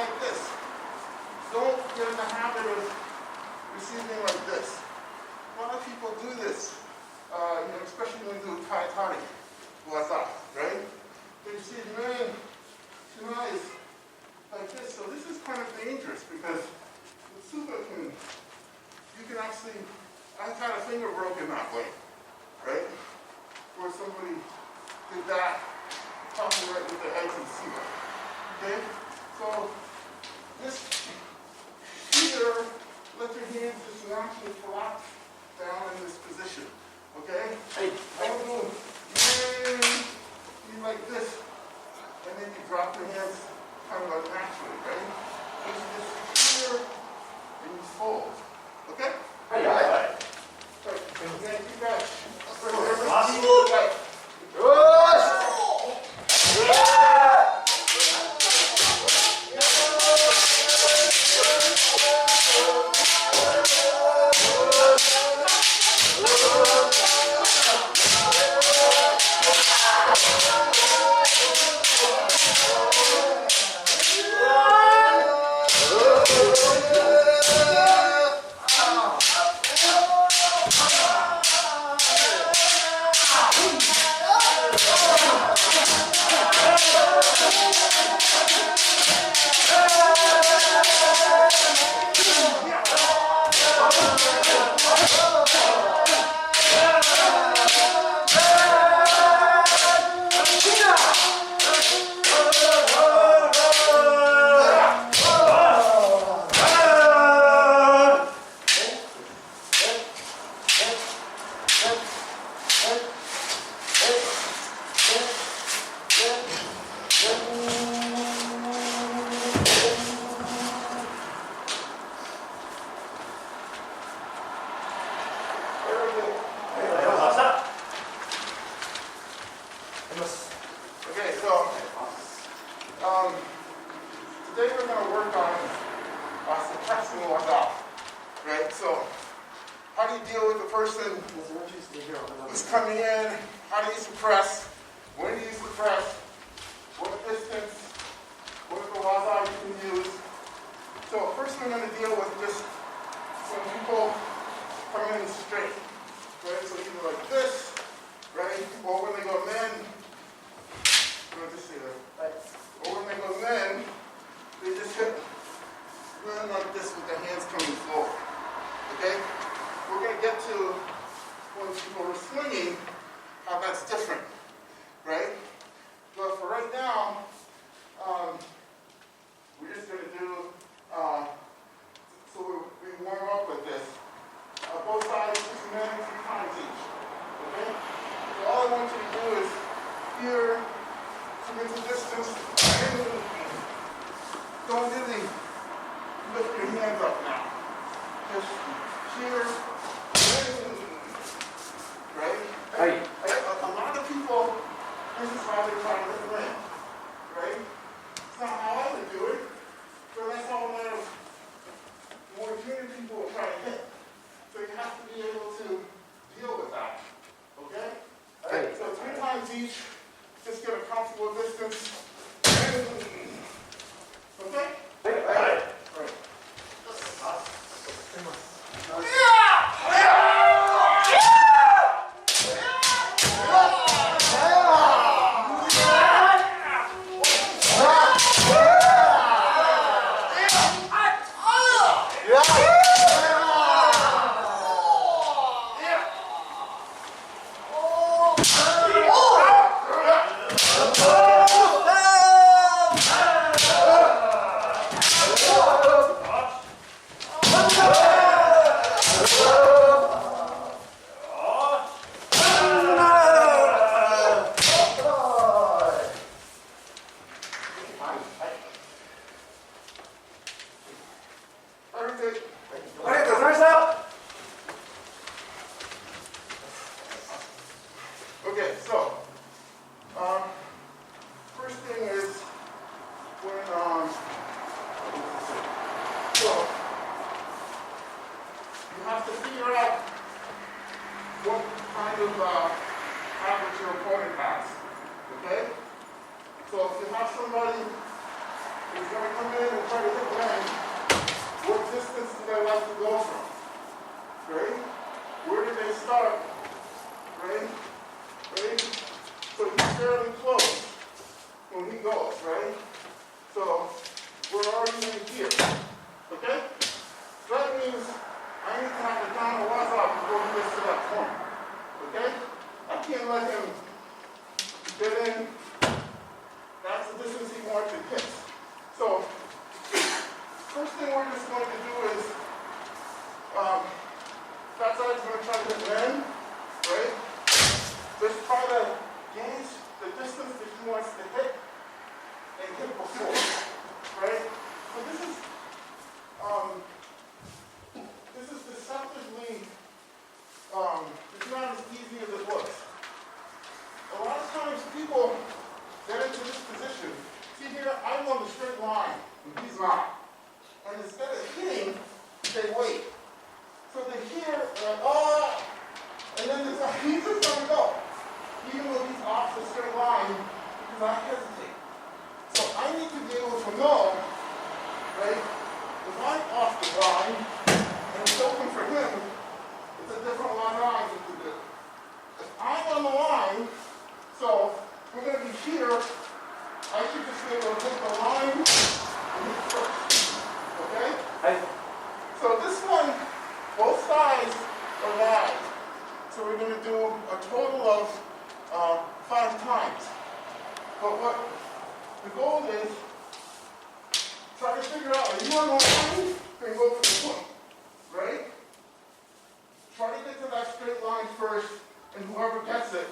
like this. Don't get in the habit of receiving like this. A lot of people do this, especially when you do tai, waza, right? But you see a million shinais like this. So this is kind of dangerous because with suba you can actually, I've had a finger broken that way, right? Where somebody did that, talking right with the edge of the suba. Okay? So this here, let your hands just naturally flop down in this position. Okay? Hey. Don't do like this, and then you drop your hands kind of unnaturally, right? You just here and you fold. Okay? Hey. Right. Right. And then you guys. Okay, so today we're going to work on suppressing waza, right? So how do you deal with the person who's coming in? How do you suppress? When do you suppress? What distance? What is the waza you can use? So first we're going to deal with just when people come in straight, right? So either like this, right? Or when they go men. Just say that. Right. Or when they go men, they just hit run like this with their hands coming forward. Okay? We're going to get to when people are swinging, how that's different. Right? But for right now, we're just going to do, so we warm up with this. Both sides, 6 men, 3 times each. Okay? So all I want you to do is here, commit to distance, don't really lift your hands up now. Just here, right? Hey. A lot of people, this is why they're trying to win, right? It's not how I would do it, but that's how a lot of more junior people will try to hit. So you have to be able to deal with that, okay? Hey. So 3 times each. Just get a comfortable distance. Okay? Hey. Right. Yeah! their life to go from? Right? Where did they start? Right? Right? So he's fairly close when he goes, right? So we're already in here. Okay? So that means I need to have the down waza before he gets to that point. Okay? I can't let him get in. That's the distance he wants to hit. So first thing we're just going to do is that side's going to try to hit land, right? Just try to gauge the distance that he wants to hit and hit before, right? So this is deceptively, it's not as easy as it looks. A lot of times people get into this position. See here, I'm on the straight line, and he's not. And instead of hitting, they wait. So they hear, like, oh, and then he's just going to go. Even though he's off the straight line, because I hesitate. So I need to be able to know, right, if I'm off the line, and it's open for him, it's a different line I need to do. If I'm on the line, so we're going to be here, I should just be able to hit the line and hit first. Okay? So this one, both sides are wide. So we're going to do a total of 5 times. But what the goal is, try to figure out, are you on the line? Then go for the point. Right? Try to get to that straight line first, and whoever gets it,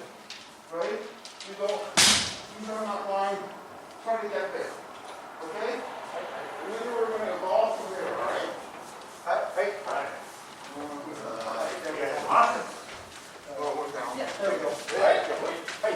right? You go, he's on that line, try to get there. Okay? And then we're going to evolve from there, all right? Awesome. Oh, we're down. Yeah. There we go. Right. Hey.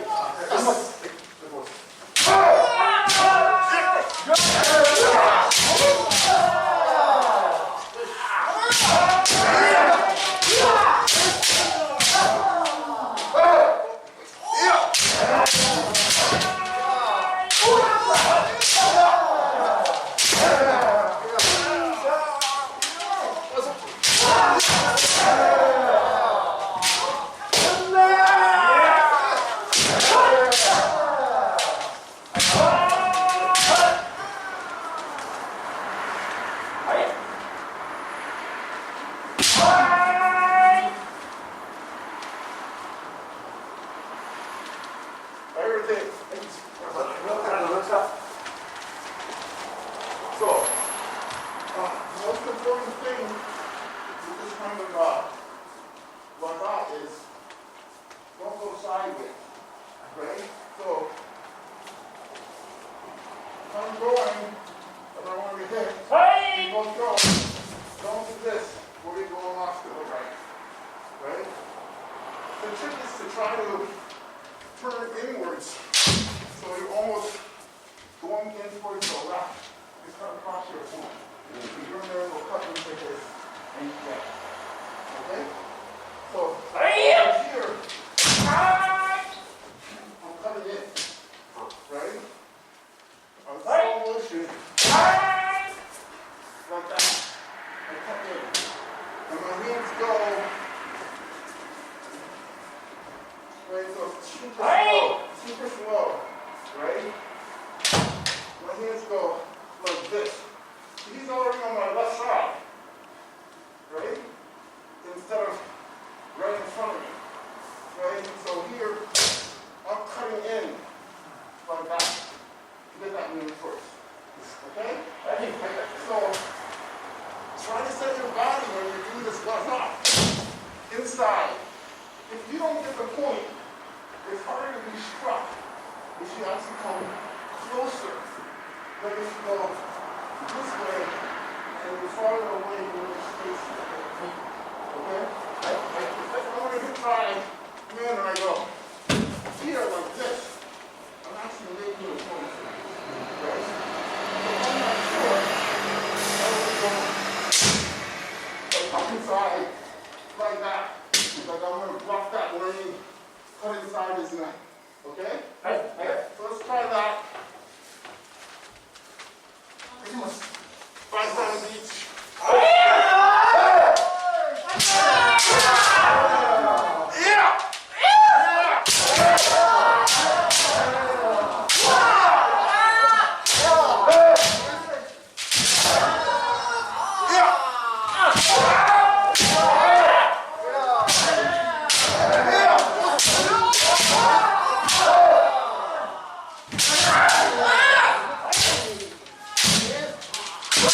So,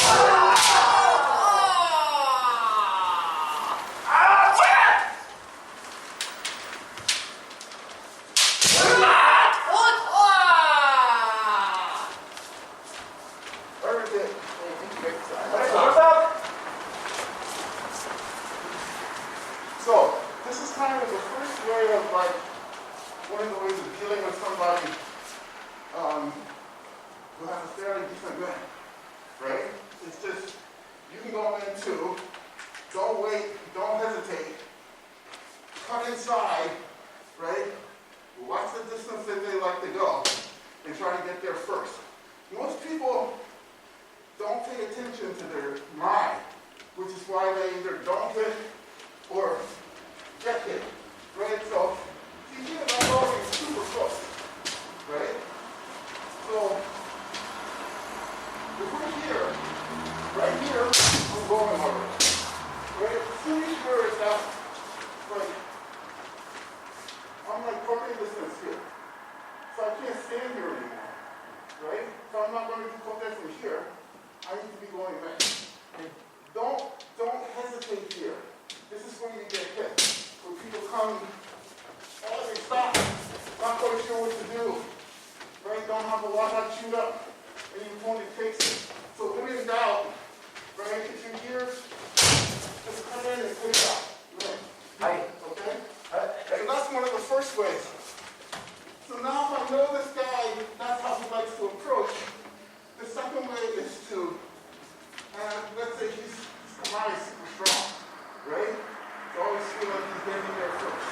this is kind of the first way of like, one of the ways of dealing with somebody who has a fairly decent leg, right? It's just, you can go into, don't wait, don't hesitate, cut inside, right? Watch the distance that they like to go, and try to get there first. Most people don't pay attention to their mind, which is why they either don't hit or get hit, right? So, see here, I'm always super close, right? So, if we're here, right here, I'm going over, right? See where it's at, like, I'm like parking distance here. So I can't stand here anymore, right? So I'm not going to put that from here. I need to be going back. And don't hesitate here. This is where you get hit. When people come, oh, they stop, not quite sure what to do, right? Don't have a lot of chewed up, and your opponent takes it. So when in doubt, right, if you're here, just come in and take it out. Right? Okay? So that's one of the first ways. So now if I know this guy, that's how he likes to approach. The second way is to, let's say he's super strong, right? So I always feel like he's getting there first,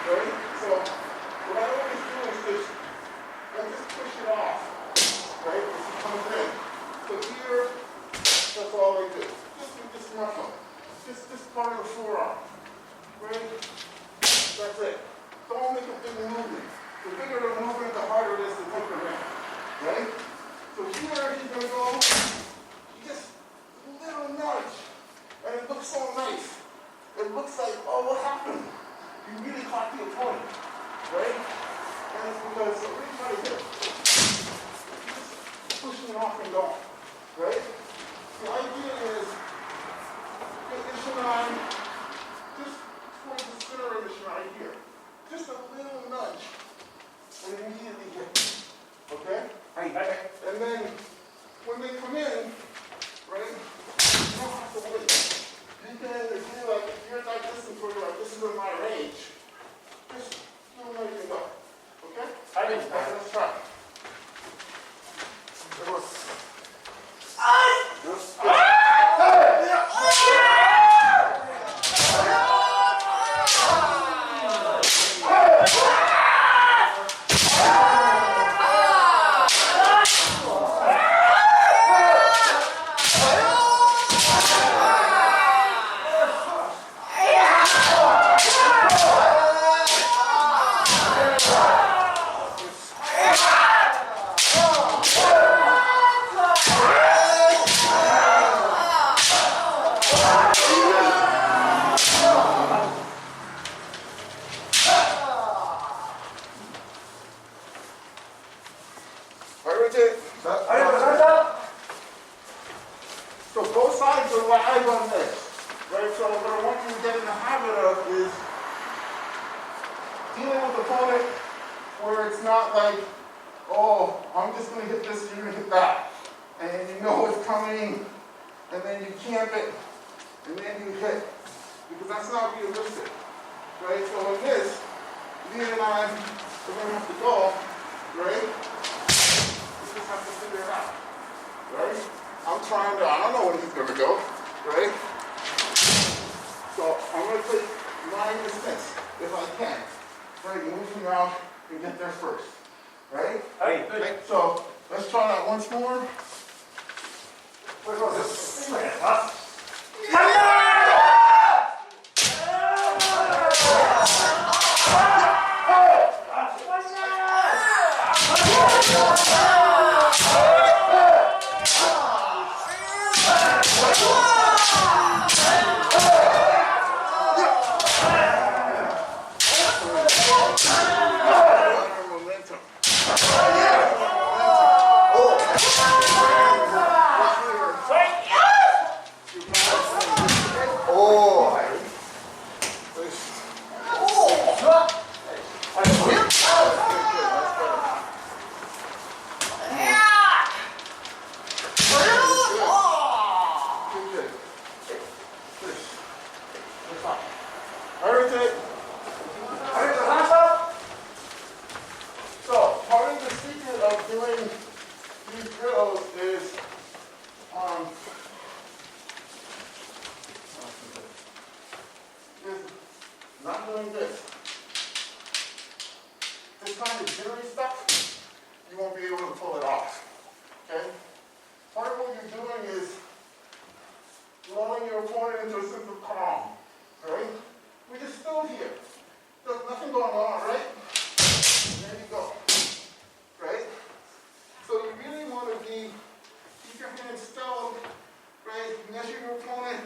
right? So what I always do is just push it off, right? As he comes in. So here, that's all I do. Just muscle. Just part of the forearm, right? That's it. Don't make a big movement. The bigger the movement, the harder it is to take them in, right? So here he's going to go, just a little nudge, and it looks so nice. It looks like, oh, what happened? You really caught the opponent, right? And it's because, so what are you trying to do? Just pushing it off and going, right? The idea is, get the shinai, just towards the center of the shinai here. Just a little nudge, and immediately hit, okay? And then, when they come in, right, you don't have to wait. You can either do like, if you're like distance where you're like, this is in my range, just do where you can go, okay? Let's try. So both sides are live on this, right? So what I want you to get in the habit of is dealing with the opponent where it's not like, oh, I'm just going to hit this, you're going to hit that. And you know it's coming, and then you camp it, and then you hit. Because that's not realistic, right? So in this, Leon and I are going to have to go, right? We just have to figure it out, right? I'm trying to, I don't know when he's going to go, right? So I'm going to take my distance, if I can, right? Move him out and get there first, right? Right? So let's try that once more. Right. doing is lulling your opponent into a sense of calm, right? We're just still here. There's nothing going on, right? There you go, right? So you really want to keep your hands still, right? Measure your opponent,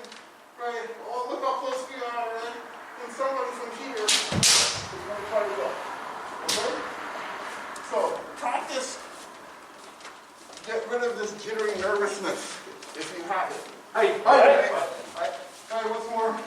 right? Oh, look how close we are, right? And somebody from here is going to try to go, okay? So practice, get rid of this jittery nervousness if you have it. Hey, What's more?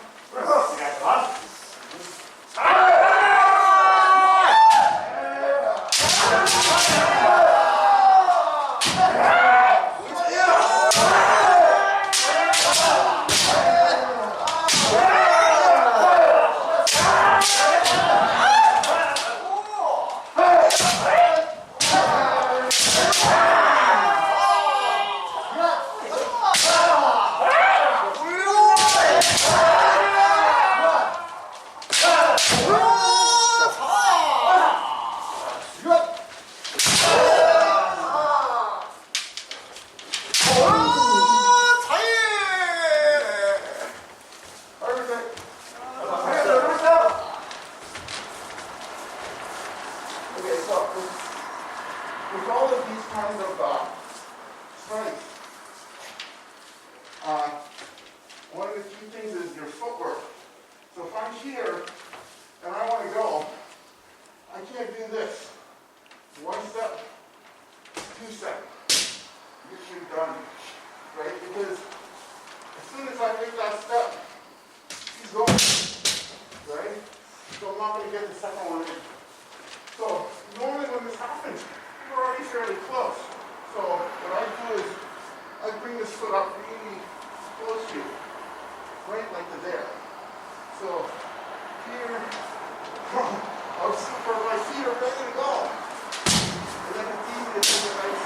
With all of these kinds of strengths, one of the key things is your footwork. So if I'm here and I want to go, I can't do this. 1 step, 2 steps. You're done, right? Because as soon as I make that step, he's going, right? So I'm not going to get the second one in. So normally when this happens, we're already fairly close. So what I do is I bring this foot up really close to you, right like to there. So here, my feet are ready to go. And then it's easy to take a nice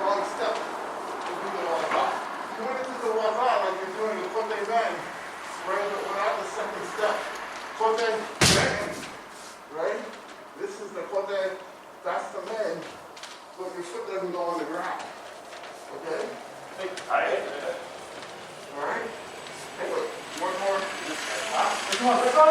long step to do the waza. You want to do the waza like you're doing the kote ben, right? But without the second step. Kote ben, right? This is the kote, that's the men, but your foot doesn't go on the ground. Okay? Alright? Hey, look, one more. Let's go.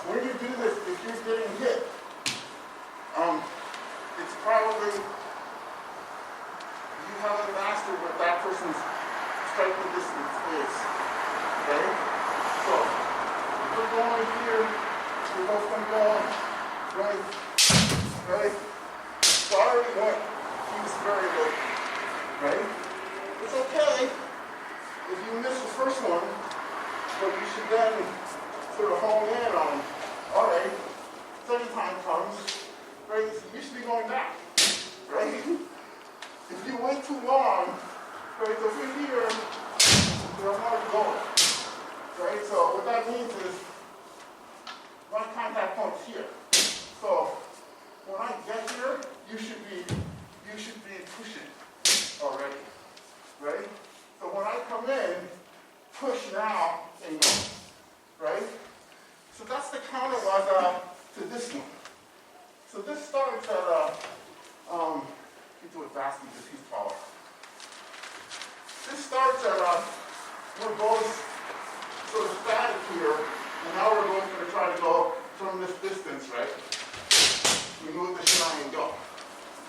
When you do this, if you're getting hit, it's probably you haven't mastered what that person's striking distance is. Okay? So if we're going here, we're both going to go right. So I already went. He was very good. Right? It's okay if you miss the first one, but you should then sort of hone in on, all right, second time comes, right, you should be going back, right? If you wait too long, right, so if you're here, you're not going, right? So what that means is, my contact point's here. So when I get here, you should be pushing already, right? So when I come in, push now and go, right? So that's the counter waza to this one. So this starts at you do it fast because he's taller. This starts at we're both sort of static here, and now we're both going to try to go from this distance, right? We move the shinai and go,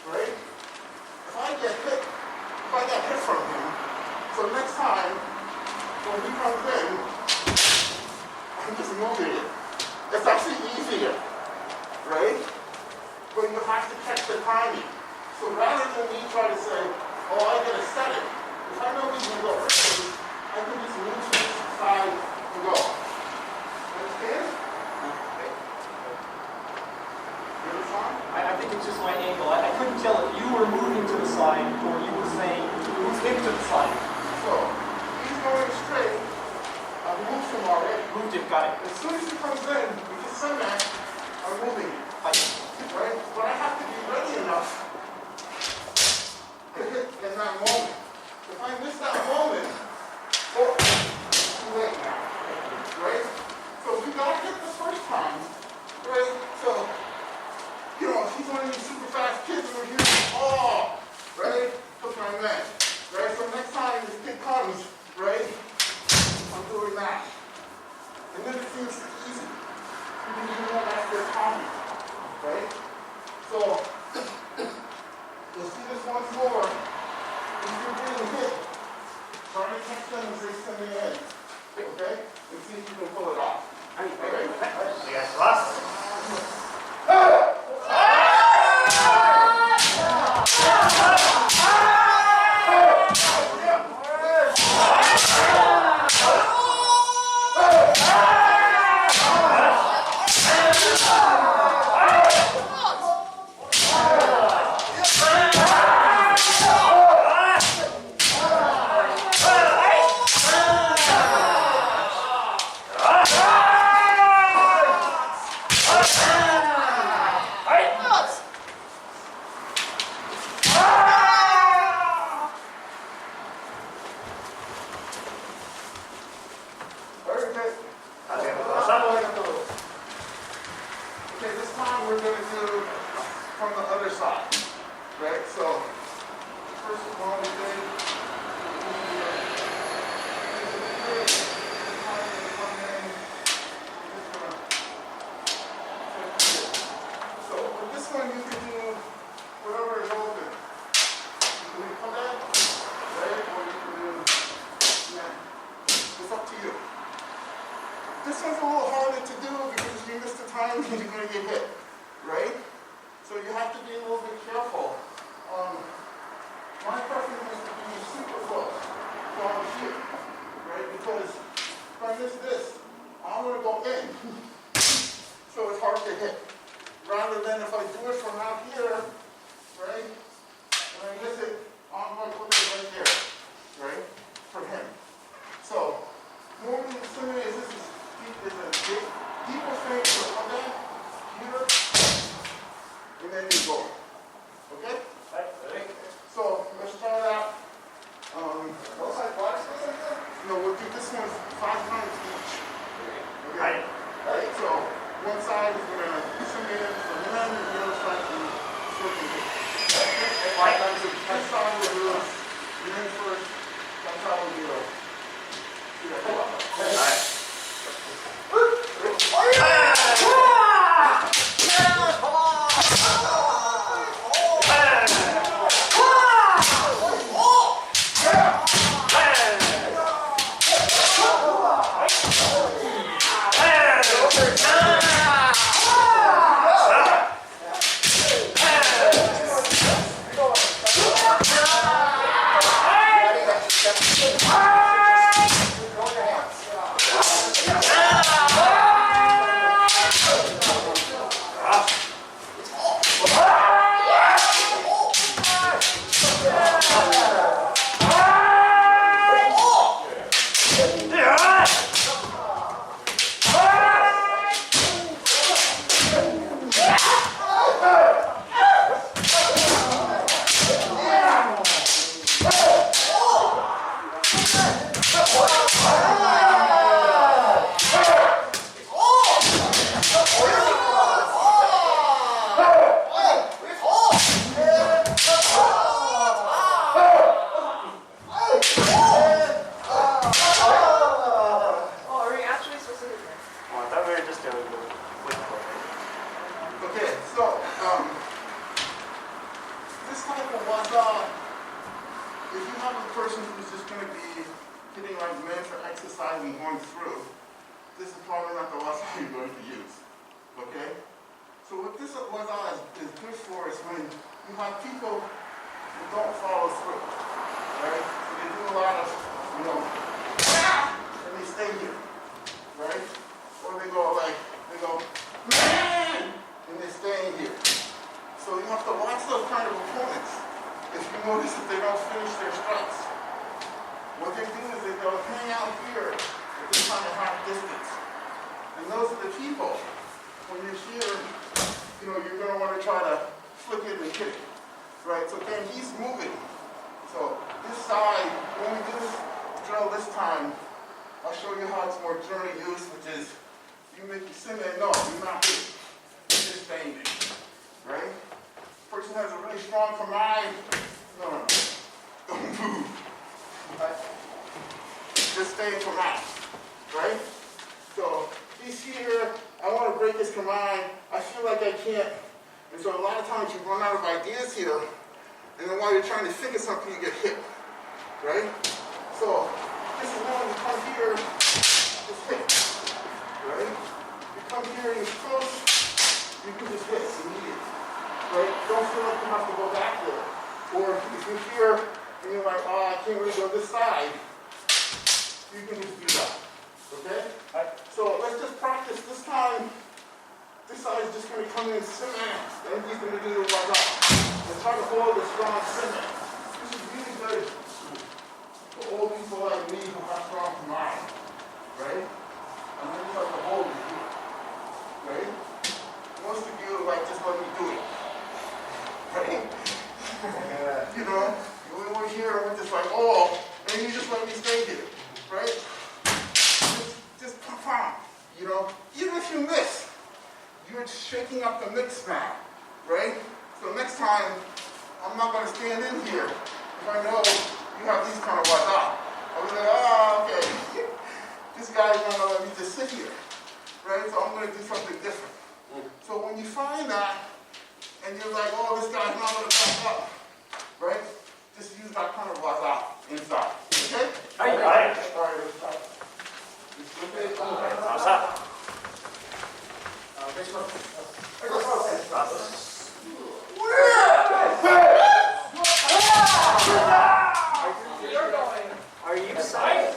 right? If I get hit from him, so next time when he comes in, I'm just moving it. It's actually easier. than me try to say, oh, I gotta set it. If I know he's gonna go early, I can just move to this side and go. Understand? Okay. You understand? I think it's just my angle. I couldn't tell if you were moving to the side or you were saying move him to the side. So, he's going straight. I've moved him already. Moved him, got it. As soon as he comes in, we can send that, I'm moving it. Right? But I have to be ready enough to hit in that moment. If I miss that moment, oh, it's too late now. Right? So we got hit the first time. Right? So, you know, if he's one of these super fast kids over here, oh, right? Took my man. Right? So next time this kid comes, right? I'm doing that. And then it seems easy. Because you know that's their comment. Right? So, you'll see this once more. If you're getting hit, try to catch them as they send it in. Okay? And see if you can pull it off. Okay? Yes, last. but don't follow through, right? So they do a lot of, and they stay here, right? Or they go, and they stay here. So you have to watch those kind of opponents. If you notice that they don't finish their strikes, what they do is they'll hang out here at this kind of half distance. And those are the people, when you're here, you're going to want to try to flick it and hit it, right? So then he's moving. So this side, when we do this drill this time, I'll show you how it's more journey use, which is you make your sim and no, you're not hitting. You're just staying there, right? Person has a really strong command. No, don't move. Right? Just stay in command, right? So he's here. I want to break his command. I feel like I can't. And so a lot of times you run out of ideas here, and then while you're trying to figure something, you get hit, right? So this is when you come here, just hit, right? You come here and you're close, you can just hit immediately, right? Don't feel like you have to go back there. Or if you're here and you're like, oh, I can't really go this side, you can just do that, okay? So let's just practice this time. This side is just going to come in cement, and he's going to do the waza. And try to hold a strong cement. This is really good for old people like me who have strong command, right? And then you have to hold it here, right? Most of you just let me do it, right? We were here and we're just like, oh, and you just let me stay here, right? Just pop, even if you miss, you're shaking up the mix now, right? So next time, I'm not going to stand in here if I know you have these kind of waza. I'll be like, oh, okay. This guy's not going to let me just sit here, right? So I'm going to do something different. So when you find that, and you're like, oh, this guy's not going to back up, right? Just use that kind of waza inside, okay? All right, let's start. Okay. Are you excited?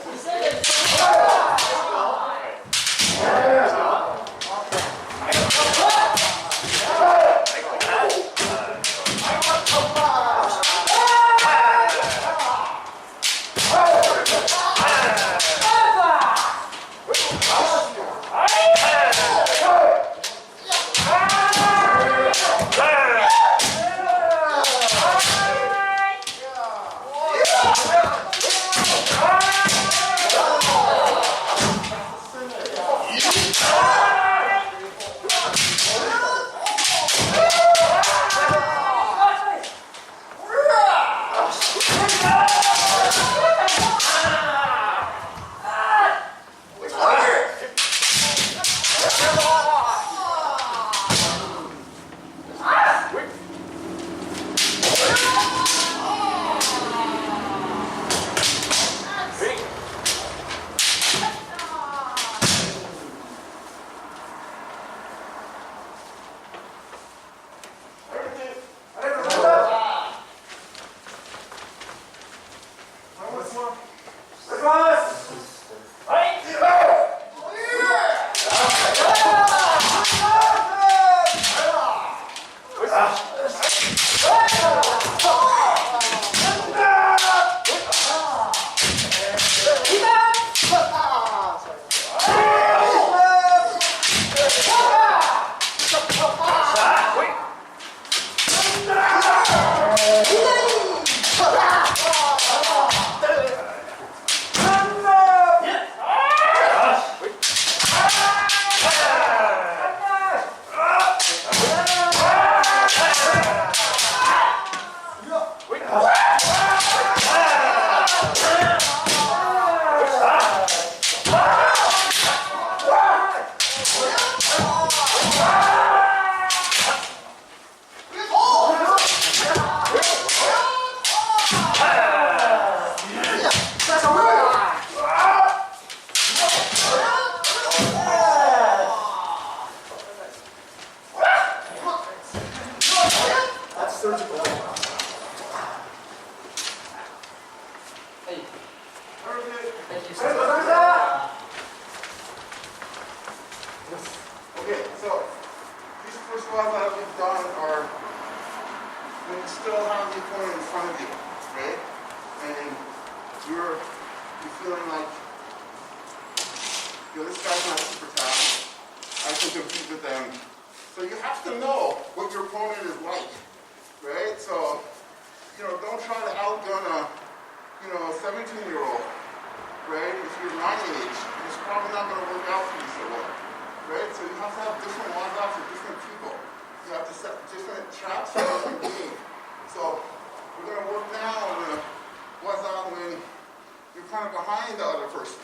waza we've done are when you still have the opponent in front of you, right? And you're feeling like, yo, this guy's not super talented. I can compete with them. So you have to know what your opponent is like, right? So, don't try to outgun a 17-year-old, right? If you're my age, it's probably not going to work out for you so well, right? So you have to have different waza for different people. You have to set different traps for different games. So we're going to work now on the waza when you're kind of behind the other person,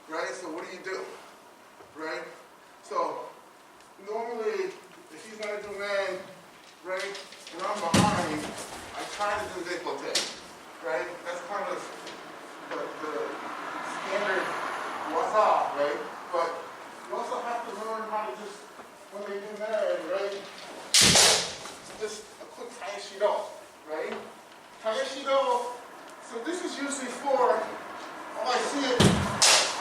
right? So what do? Right? So normally, if he's going to do man, right, and I'm behind, I try to do décolleté, right? That's kind of the standard waza, right? But you also have to learn how to just, when they do man, right, just a quick taishido, right? Taishido, so this is usually for, oh, I see it,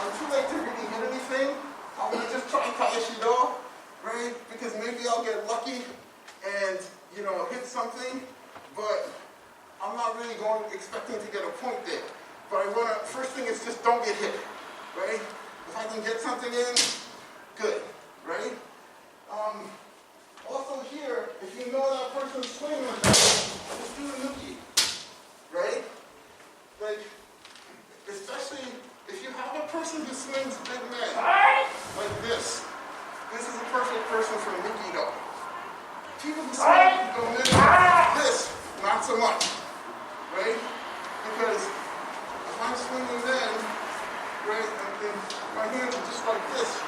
I'm too late to really hit anything. I'm going to just try taishido, right? Because maybe I'll get lucky and, hit something, but I'm not really expecting to get a point there. But first thing is just don't get hit, right? If I can get something in, good, right? Also here, if you know that person's swinging with that, just do a nuki, right? Like, especially if you have a person who swings big men, like this. This is a perfect person for nuki though. People who swing go in like this, not so much, right? Because if I'm swinging then, right, and my hands are just like this,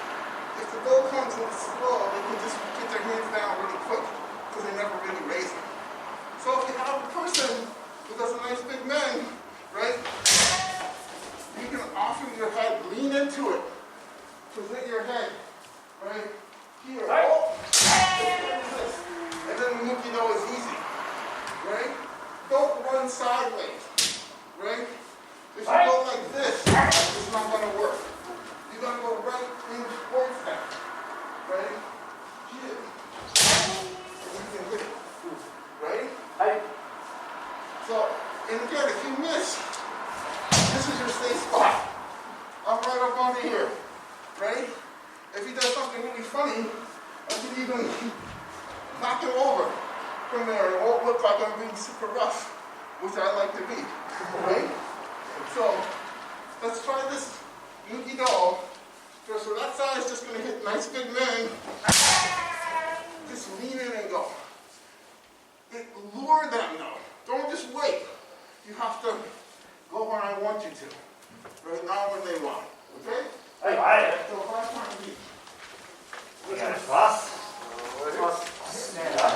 if the goal comes in slow, they can just get their hands down really quick because they never really raise them. So if you have a person who does a nice big man, right, you can offer your head, lean into it, present your head, right, here, oh, and then the nuki no is easy, right? Don't run sideways, right? If you go like this, it's not going to work. You're going to go right in towards that, right? Here. And you can hit it, right? So, and again, if you miss, this is your safe spot. I'm right up under here, right? If he does something really funny, I can even knock it over from there. It won't look like I'm being super rough, which I like to be, right? So, let's try this nuki do. So that side is just going to hit nice big men. Just lean in and go. Lure them though. Don't just wait. You have to go where I want you to. Right now when they want. Okay? So 5 times each. Stand up.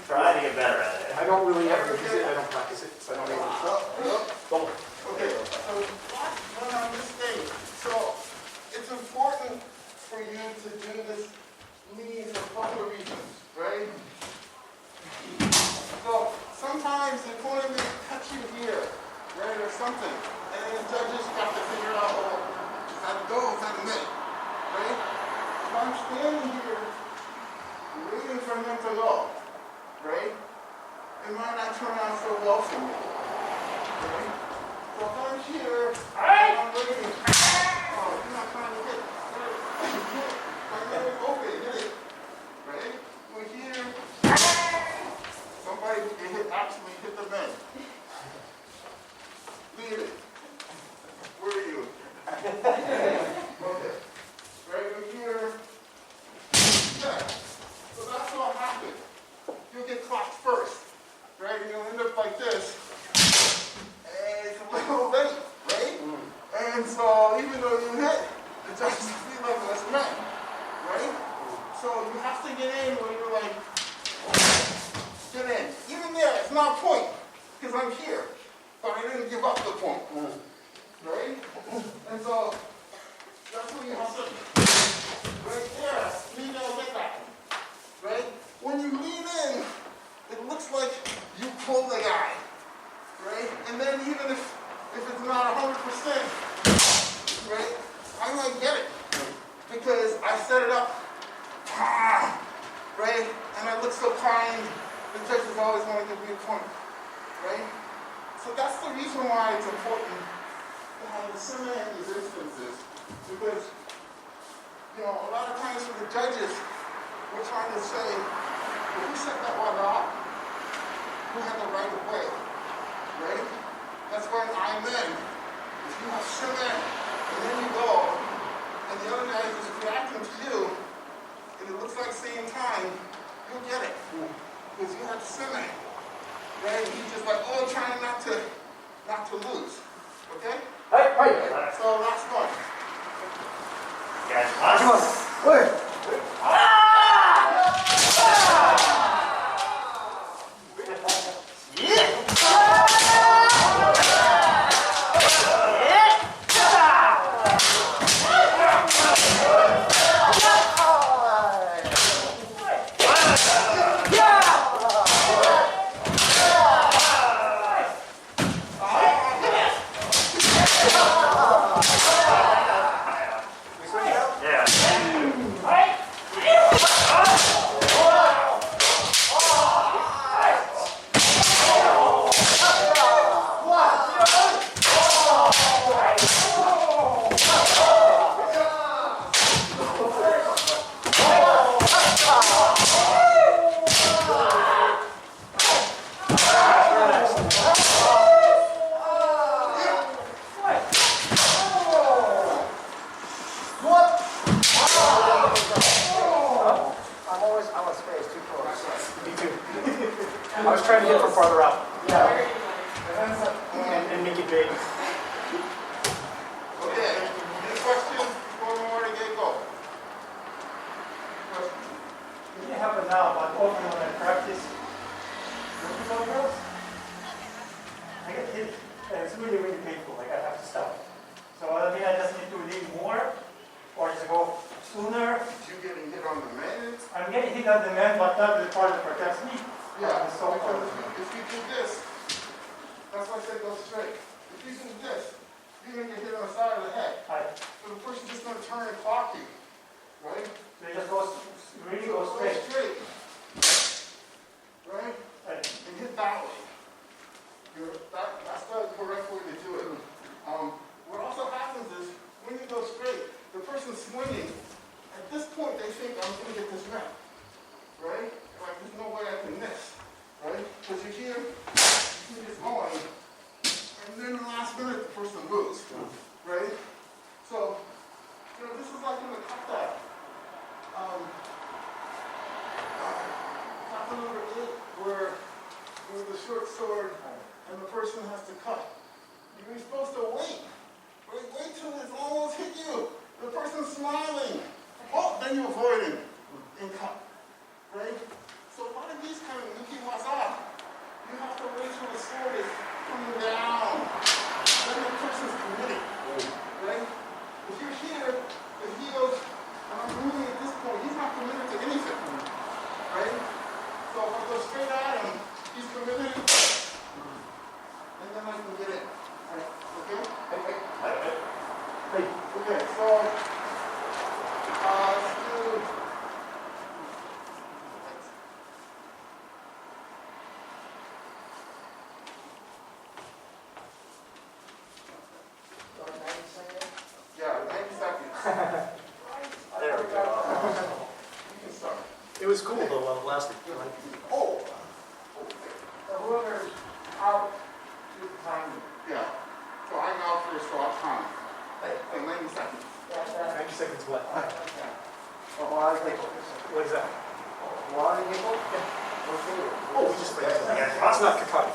Try to get better at it. I don't really ever use it. I don't practice it, so I don't even. Okay, so one on this thing. So it's important for you to do this lean for a couple of reasons, right? So sometimes the opponent may touch you here, right, or something, and the judges have to figure out, oh, is that a go, is that a mitt, right? If I'm standing here, waiting for him to go, right? It might not turn out so well for me, right? So if I'm here, and I'm ready to, oh, you're not trying to hit. I'm ready to open, hit it. Right? We're here. Somebody actually hit the men. Leave it. Where are you? Okay. Right over here. Yeah. So that's what happened. You'll get clocked first. Right? And you'll end up like this. And it's a little late, right? And so even though you hit, the judges feel like that's men. Right? So you have to get in when you're like, get in. Even there, it's not a point. Because I'm here. But I didn't give up the point. Right? And so that's what you have to, right there, lean in like that. Right? When you lean in, it looks like you pull the guy. Right? And then even if it's not 100%, right, I might get it. Because I set it up, right? And I look so kind, the judges always want to give me a point. Right? So that's the reason why it's important to have the similar in these instances. Because, you know, a lot of times for the judges, we're trying to say, well, who set that one up? Who had the right of way? Right? That's when I'm in. If you have similar, and then you go, and the other guy is just reacting to you, and it looks like same time, you'll get it. Because you have similar. Right? He's just like, oh, trying not to lose. Okay? Right. So last one. I was trying to get from farther out. Yeah. And make it big. Okay. Any questions before more to get go? Questions? It didn't happen now, but often when I practice with the girls, I get hit, and it's really, really painful. Like I have to stop. So I think I just need to lean more, or just go sooner. You getting hit on the men? I'm getting hit on the man, but that is part that protects me. Yeah, so because if you do this, that's why I said go straight. If you do this, you're going to get hit on the side of the head. So the person's just going to turn and clock you. Right? They just go, really go straight. Right? And hit that way. That's the correct way to do it. What also happens is, when you go straight, the person's swinging. At this point, they think, I'm going to get this man. Right? Like, there's no way I can miss. Right? Because you're here, it's going, and then in the last minute, the person moves. Right? So, you know, this is like in the kata. Kata number 8, where with the short sword, and the person has to cut. You're supposed to wait. Right? Wait till it's almost hit you. The person's smiling. Oh, then you avoid him and cut. Right? So a lot of these kind of Nuki waza, you have to wait till the sword is coming down. Then the person's committed. Right? If you're here, if he goes, and I'm moving at this point, he's not committed to anything. Right? So if I go straight at him, he's committed. And then I can get in. Okay? Okay, so let's do. was cool though while it lasted. You know, Oh, So whoever's out, you time. yeah. So I'm out for a short time. So 90 seconds. 90 seconds what? What is that? Oh, we just played something. That's not Kihon.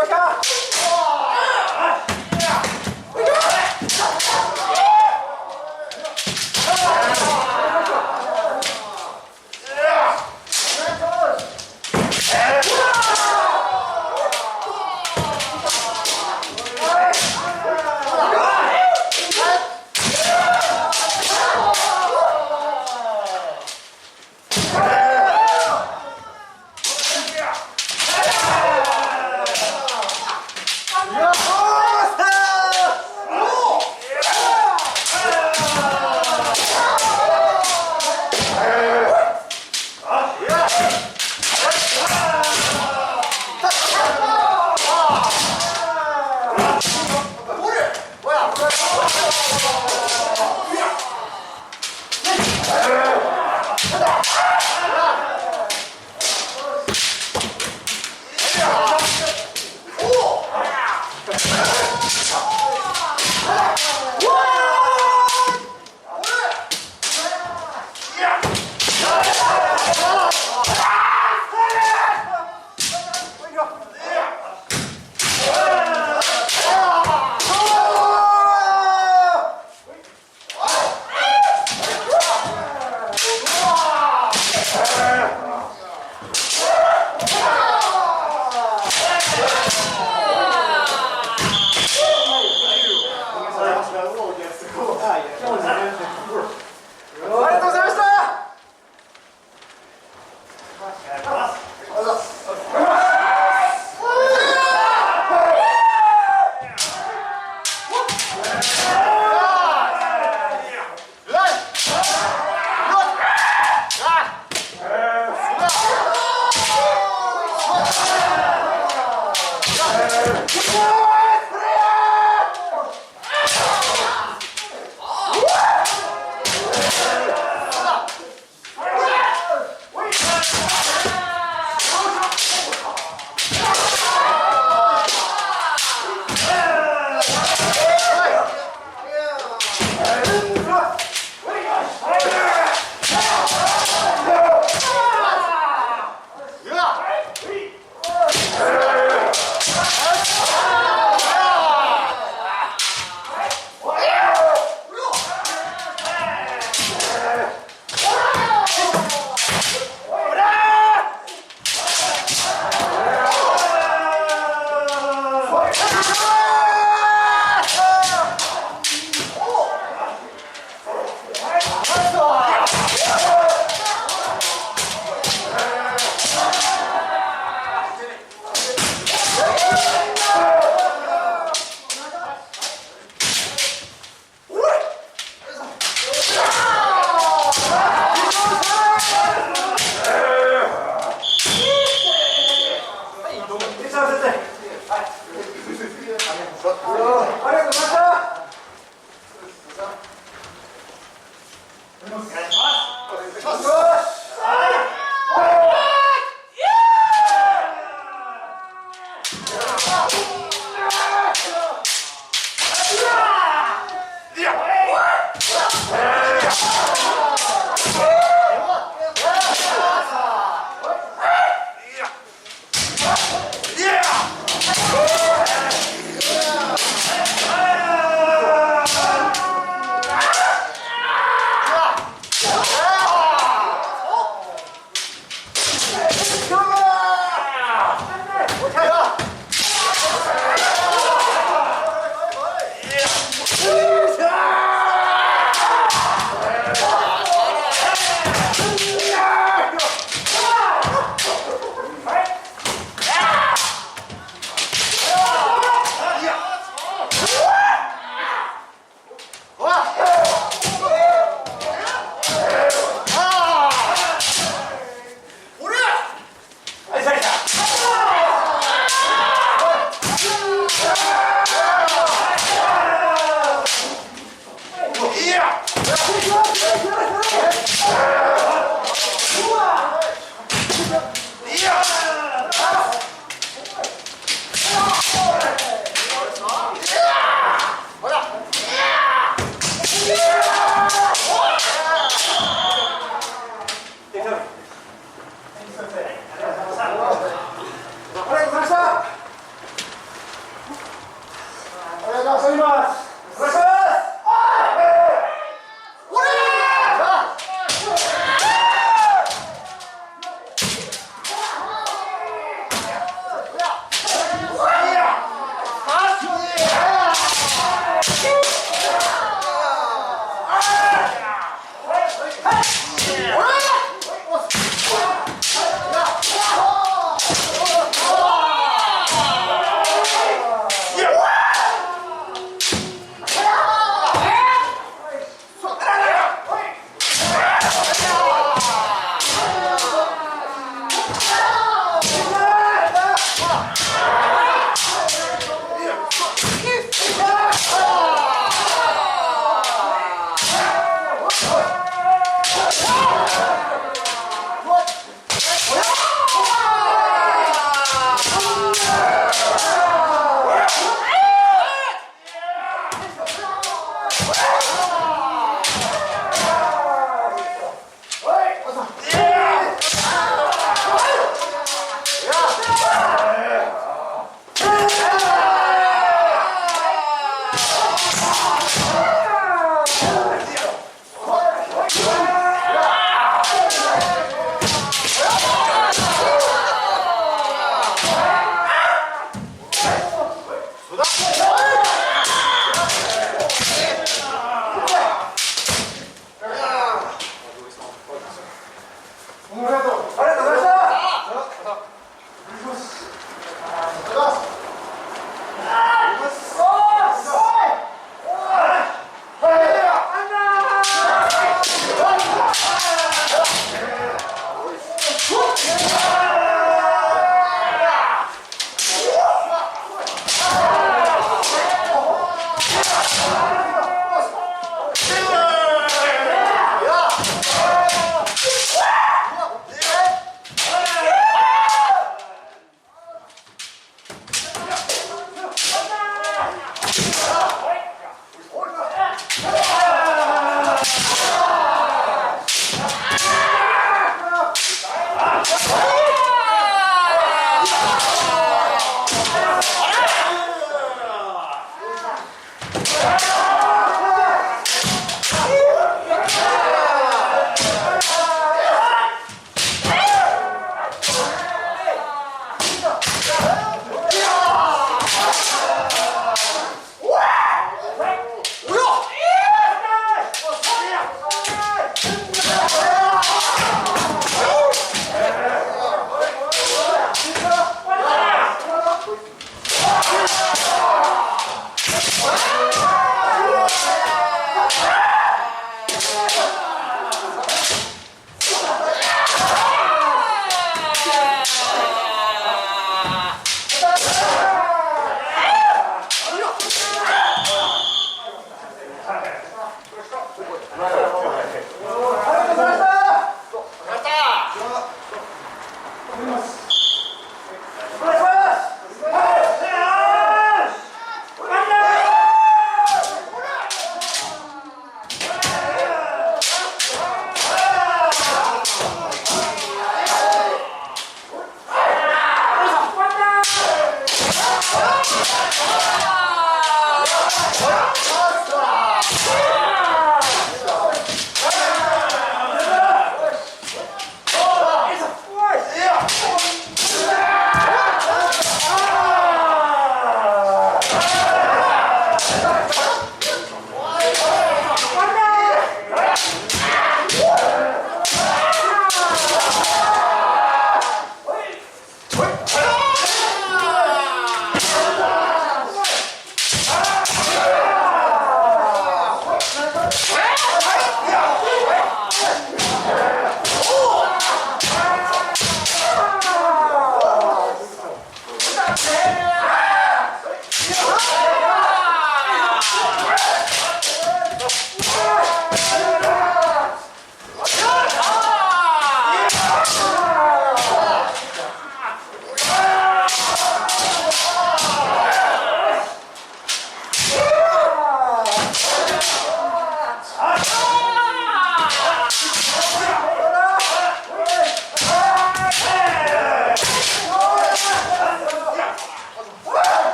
뭐야?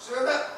See that?